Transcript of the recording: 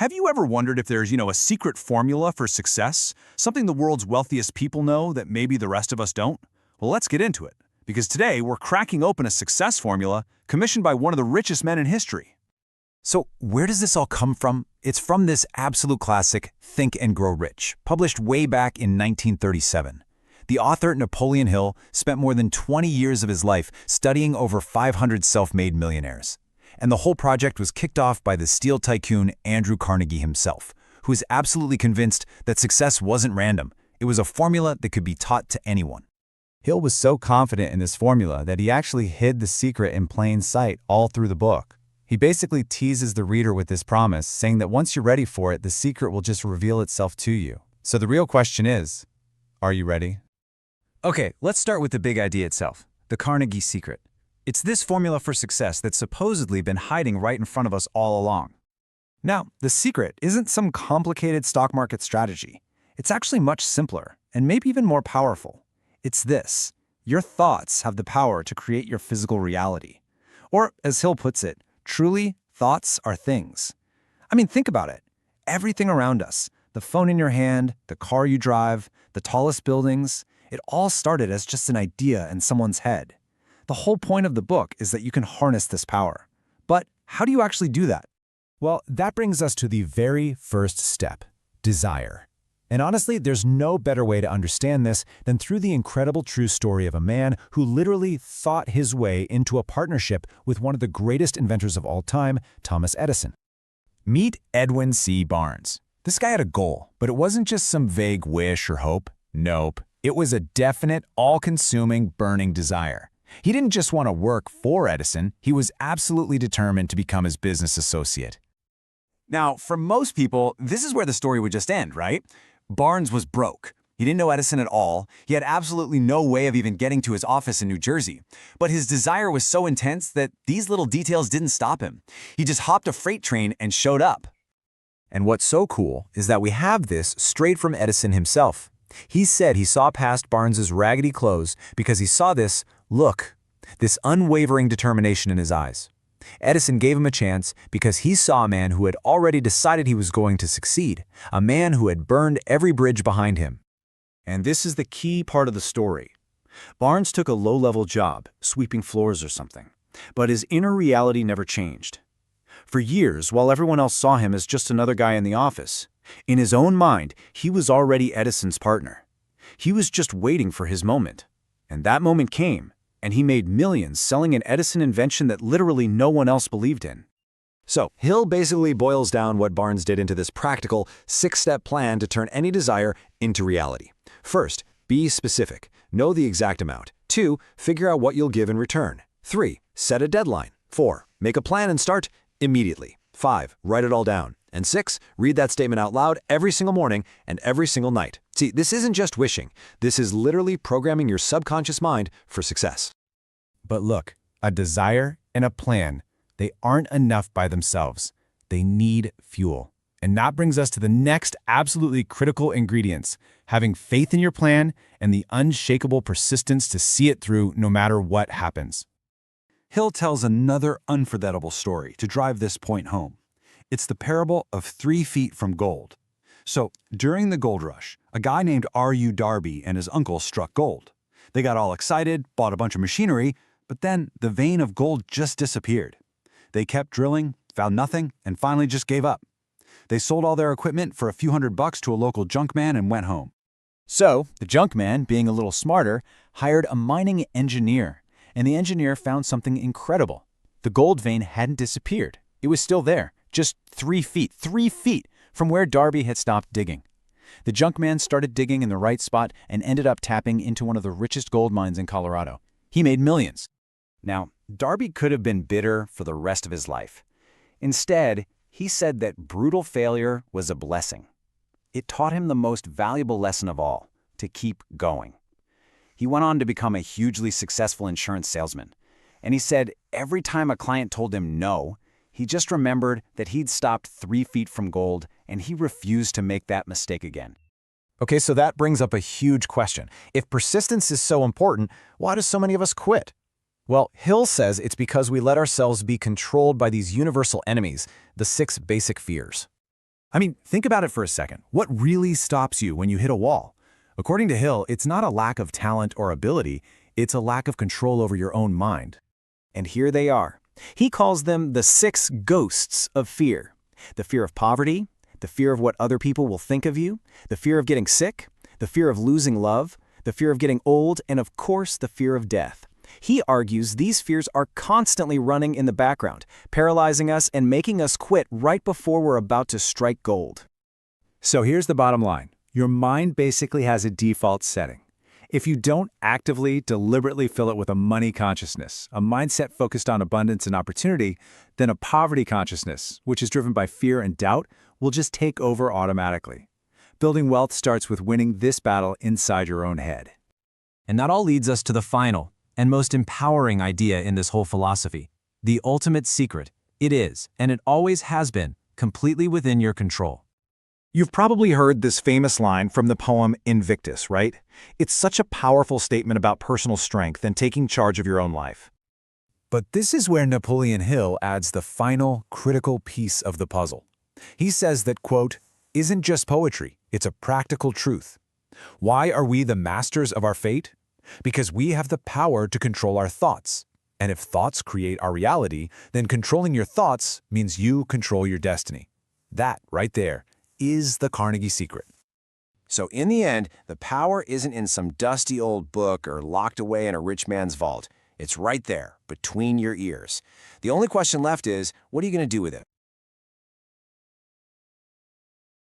Have you ever wondered if there's, a secret formula for success? Something the world's wealthiest people know that maybe the rest of us don't? Well, let's get into it. Because today, we're cracking open a success formula commissioned by one of the richest men in history. So where does this all come from? It's from this absolute classic, Think and Grow Rich, published way back in 1937. The author, Napoleon Hill, spent more than 20 years of his life studying over 500 self-made millionaires. And the whole project was kicked off by the steel tycoon Andrew Carnegie himself, who was absolutely convinced that success wasn't random. It was a formula that could be taught to anyone. Hill was so confident in this formula that he actually hid the secret in plain sight all through the book. He basically teases the reader with this promise, saying that once you're ready for it, the secret will just reveal itself to you. So the real question is, are you ready? Okay, let's start with the big idea itself, the Carnegie secret. It's this formula for success that's supposedly been hiding right in front of us all along. Now, the secret isn't some complicated stock market strategy. It's actually much simpler, and maybe even more powerful. It's this: your thoughts have the power to create your physical reality. Or, as Hill puts it, truly, thoughts are things. I mean, think about it. Everything around us, the phone in your hand, the car you drive, the tallest buildings, it all started as just an idea in someone's head. The whole point of the book is that you can harness this power. But how do you actually do that? Well, that brings us to the very first step, desire. And honestly, there's no better way to understand this than through the incredible true story of a man who literally thought his way into a partnership with one of the greatest inventors of all time, Thomas Edison. Meet Edwin C. Barnes. This guy had a goal, but it wasn't just some vague wish or hope. Nope. It was a definite, all-consuming, burning desire. He didn't just want to work for Edison, he was absolutely determined to become his business associate. Now, for most people, this is where the story would just end, right? Barnes was broke. He didn't know Edison at all. He had absolutely no way of even getting to his office in New Jersey. But his desire was so intense that these little details didn't stop him. He just hopped a freight train and showed up. And what's so cool is that we have this straight from Edison himself. He said he saw past Barnes's raggedy clothes because he saw this unwavering determination in his eyes. Edison gave him a chance because he saw a man who had already decided he was going to succeed, a man who had burned every bridge behind him. And this is the key part of the story. Barnes took a low-level job, sweeping floors or something, but his inner reality never changed. For years, while everyone else saw him as just another guy in the office, in his own mind, he was already Edison's partner. He was just waiting for his moment. And that moment came, and he made millions selling an Edison invention that literally no one else believed in. So, Hill basically boils down what Barnes did into this practical, 6-step plan to turn any desire into reality. First, be specific. Know the exact amount. 2, figure out what you'll give in return. 3, set a deadline. 4, make a plan and start immediately. 5, write it all down. And 6, read that statement out loud every single morning and every single night. See, this isn't just wishing. This is literally programming your subconscious mind for success. But look, a desire and a plan, they aren't enough by themselves. They need fuel. And that brings us to the next absolutely critical ingredients, having faith in your plan and the unshakable persistence to see it through no matter what happens. Hill tells another unforgettable story to drive this point home. It's the parable of 3 feet from gold. So, during the gold rush, a guy named R.U. Darby and his uncle struck gold. They got all excited, bought a bunch of machinery, but then the vein of gold just disappeared. They kept drilling, found nothing, and finally just gave up. They sold all their equipment for a few $100 to a local junk man and went home. So, the junk man, being a little smarter, hired a mining engineer, and the engineer found something incredible. The gold vein hadn't disappeared. It was still there, just 3 feet from where Darby had stopped digging. The junk man started digging in the right spot and ended up tapping into one of the richest gold mines in Colorado. He made millions. Now, Darby could have been bitter for the rest of his life. Instead, he said that brutal failure was a blessing. It taught him the most valuable lesson of all, to keep going. He went on to become a hugely successful insurance salesman. And he said every time a client told him no, he just remembered that he'd stopped 3 feet from gold, and he refused to make that mistake again. Okay, so that brings up a huge question. If persistence is so important, why do so many of us quit? Well, Hill says it's because we let ourselves be controlled by these universal enemies, the 6 basic fears. I mean, think about it for a second. What really stops you when you hit a wall? According to Hill, it's not a lack of talent or ability, it's a lack of control over your own mind. And here they are. He calls them the 6 ghosts of fear. The fear of poverty, the fear of what other people will think of you, the fear of getting sick, the fear of losing love, the fear of getting old, and of course, the fear of death. He argues these fears are constantly running in the background, paralyzing us and making us quit right before we're about to strike gold. So here's the bottom line. Your mind basically has a default setting. If you don't actively, deliberately fill it with a money consciousness, a mindset focused on abundance and opportunity, then a poverty consciousness, which is driven by fear and doubt, will just take over automatically. Building wealth starts with winning this battle inside your own head. And that all leads us to the final and most empowering idea in this whole philosophy, the ultimate secret. It is, and it always has been, completely within your control. You've probably heard this famous line from the poem Invictus, right? It's such a powerful statement about personal strength and taking charge of your own life. But this is where Napoleon Hill adds the final, critical piece of the puzzle. He says that, quote, isn't just poetry, it's a practical truth. Why are we the masters of our fate? Because we have the power to control our thoughts. And if thoughts create our reality, then controlling your thoughts means you control your destiny. That, right there, is the Carnegie secret. So in the end, the power isn't in some dusty old book or locked away in a rich man's vault. It's right there, between your ears. The only question left is, what are you going to do with it?